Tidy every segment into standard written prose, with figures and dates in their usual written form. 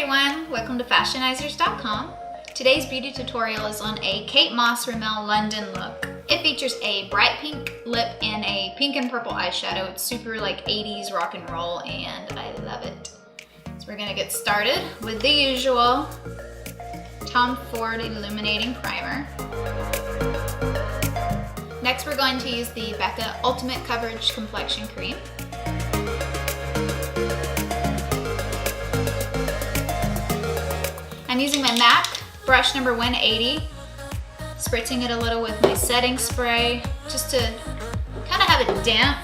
everyone, welcome to Fashionisers.com. Today's beauty tutorial is on a Kate Moss Rimmel London look. It features a bright pink lip and a pink and purple eyeshadow. It's super like 80s rock and roll and I love it. So we're gonna get started with the usual Tom Ford Illuminating Primer. Next we're going to use the Becca Ultimate Coverage Complexion Cream. I'm using my MAC brush number 180, spritzing it a little with my setting spray just to kind of have it damp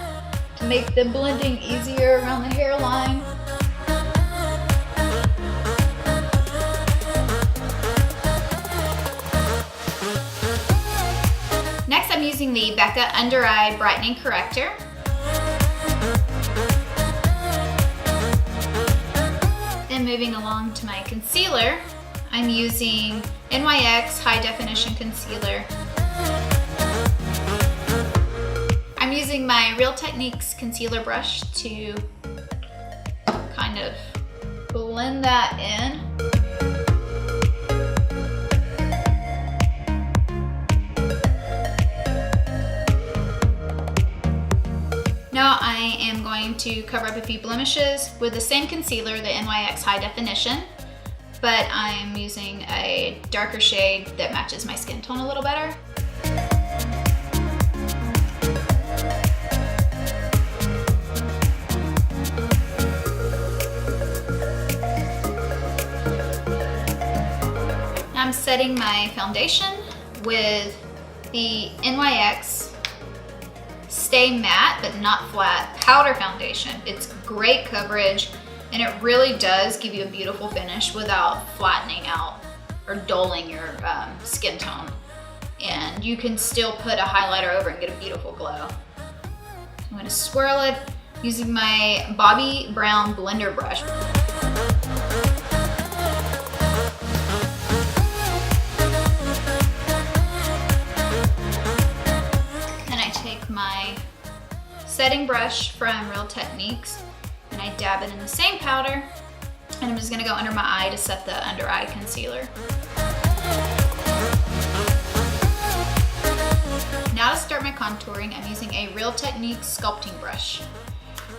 to make the blending easier around the hairline. Next I'm using the Becca Under Eye Brightening Corrector. Then moving along to my concealer, I'm using NYX High Definition Concealer. I'm using my Real Techniques concealer brush to kind of blend that in. Now I am going to cover up a few blemishes with the same concealer, the NYX High Definition, but I'm using a darker shade that matches my skin tone a little better. Now I'm setting my foundation with the NYX Stay Matte but Not Flat Powder Foundation. It's great coverage and it really does give you a beautiful finish without flattening out or dulling your skin tone. And you can still put a highlighter over and get a beautiful glow. I'm going to swirl it using my Bobbi Brown blender brush. Then I take my setting brush from Real Techniques and I dab it in the same powder, and I'm just gonna go under my eye to set the under eye concealer. Now to start my contouring, I'm using a Real Techniques sculpting brush,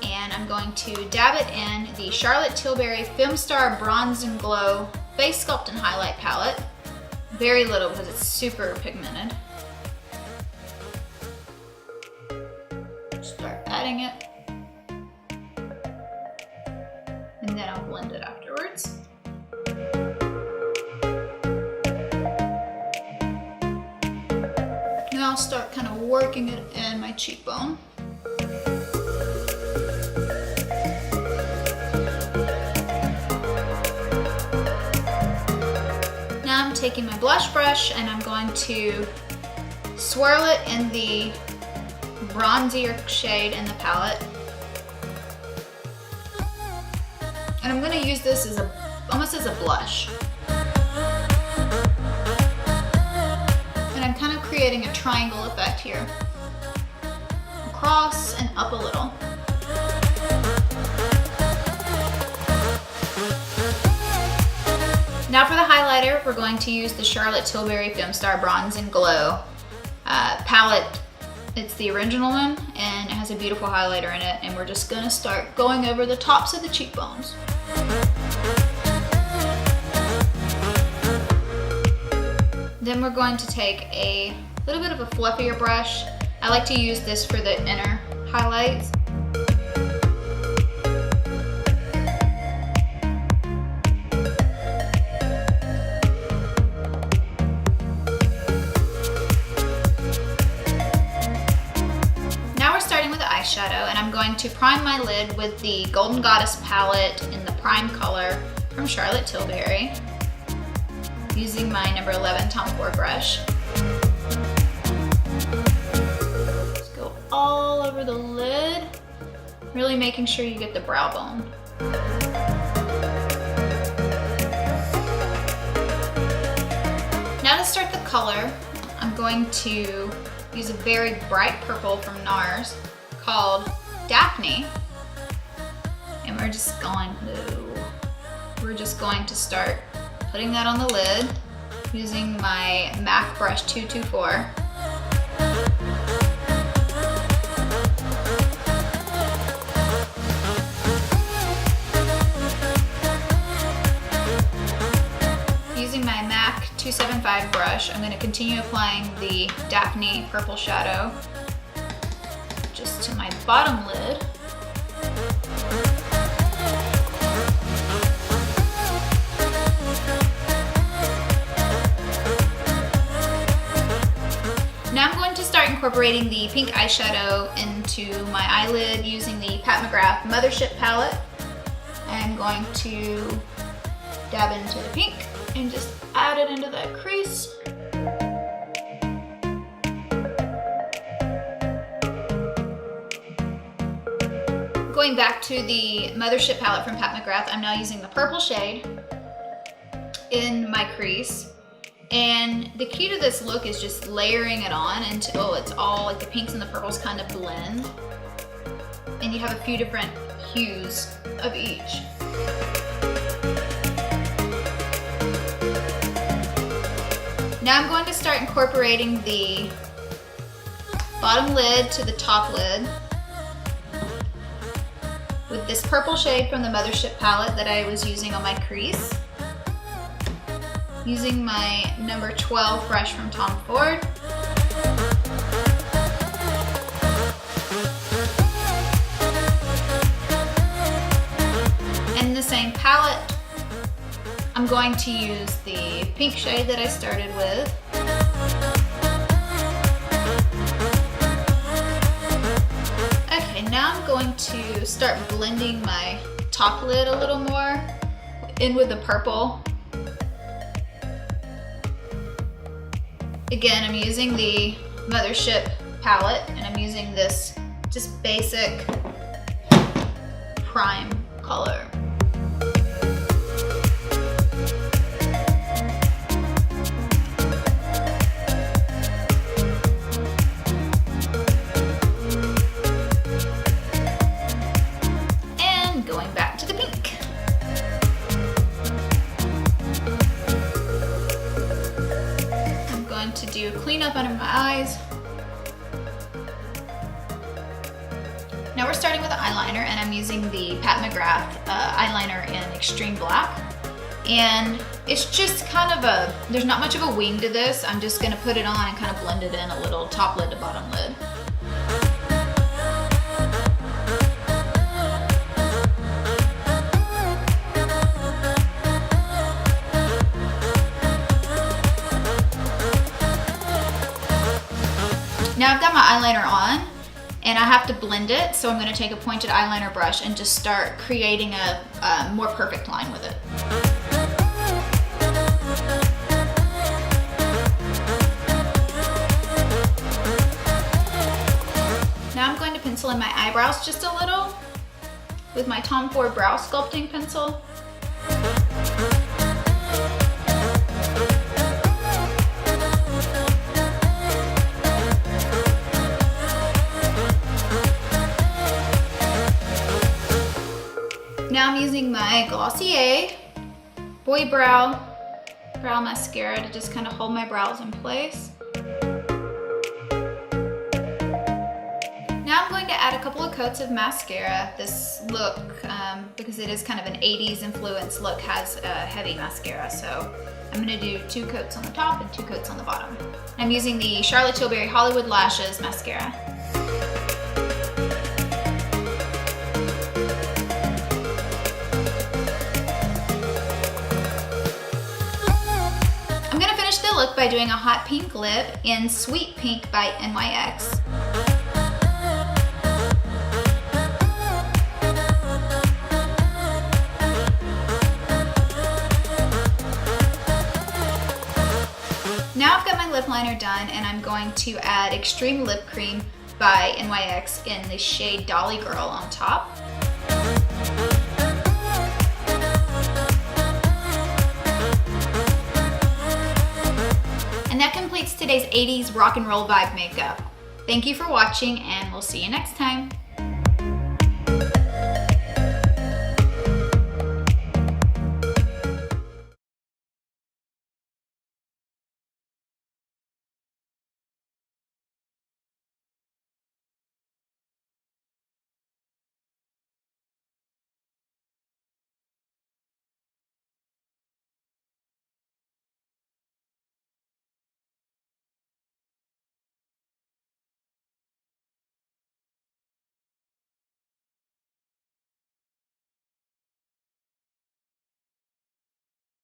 and I'm going to dab it in the Charlotte Tilbury Film Star Bronze and Glow Face Sculpt and Highlight Palette. Very little because it's super pigmented. Start adding it. And then I'll blend it afterwards. Now I'll start kind of working it in my cheekbone. Now I'm taking my blush brush and I'm going to swirl it in the bronzier shade in the palette. And I'm going to use this as almost as a blush. And I'm kind of creating a triangle effect here. Across and up a little. Now for the highlighter, we're going to use the Charlotte Tilbury Film Star Bronze and Glow palette. It's the original one and it has a beautiful highlighter in it, and we're just going to start going over the tops of the cheekbones. Then we're going to take a little bit of a fluffier brush. I like to use this for the inner highlights. Now we're starting with the eyeshadow, and I'm going to prime my lid with the Golden Goddess palette in the prime color from Charlotte Tilbury, using my number 11 Tom Ford brush. Just go all over the lid, really making sure you get the brow bone. Now to start the color, I'm going to use a very bright purple from NARS called Daphne. And we're just going to we're just going to start putting that on the lid using my MAC brush 224. Using my MAC 275 brush, I'm going to continue applying the Daphne purple shadow just to my bottom lid. Now I'm going to start incorporating the pink eyeshadow into my eyelid using the Pat McGrath Mothership palette. I'm going to dab into the pink and just add it into that crease. Going back to the Mothership palette from Pat McGrath, I'm now using the purple shade in my crease. And the key to this look is just layering it on until it's all like the pinks and the purples kind of blend. And you have a few different hues of each. Now I'm going to start incorporating the bottom lid to the top lid with this purple shade from the Mothership palette that I was using on my crease. Using my number 12 brush from Tom Ford. And in the same palette, I'm going to use the pink shade that I started with. Okay, now I'm going to start blending my top lid a little more in with the purple. Again, I'm using the Mothership palette and I'm using this just basic prime color. And going back to the pink. To do cleanup under my eyes. Now we're starting with the eyeliner, and I'm using the Pat McGrath eyeliner in Extreme Black. And it's just kind of there's not much of a wing to this. I'm just gonna put it on and kind of blend it in a little top lid to bottom lid. Now I've got my eyeliner on and I have to blend it, so I'm going to take a pointed eyeliner brush and just start creating a more perfect line with it. Now I'm going to pencil in my eyebrows just a little with my Tom Ford Brow Sculpting Pencil. Now I'm using my Glossier Boy Brow Mascara to just kind of hold my brows in place. Now I'm going to add a couple of coats of mascara. This look, because it is kind of an 80s influence look, has a heavy mascara, so I'm going to do 2 coats on the top and 2 coats on the bottom. I'm using the Charlotte Tilbury Hollywood Lashes mascara. I'm going to finish the look by doing a hot pink lip in Sweet Pink by NYX. Now I've got my lip liner done, and I'm going to add Extreme Lip Cream by NYX in the shade Dolly Girl on top. And that completes today's 80s rock and roll vibe makeup. Thank you for watching, and we'll see you next time.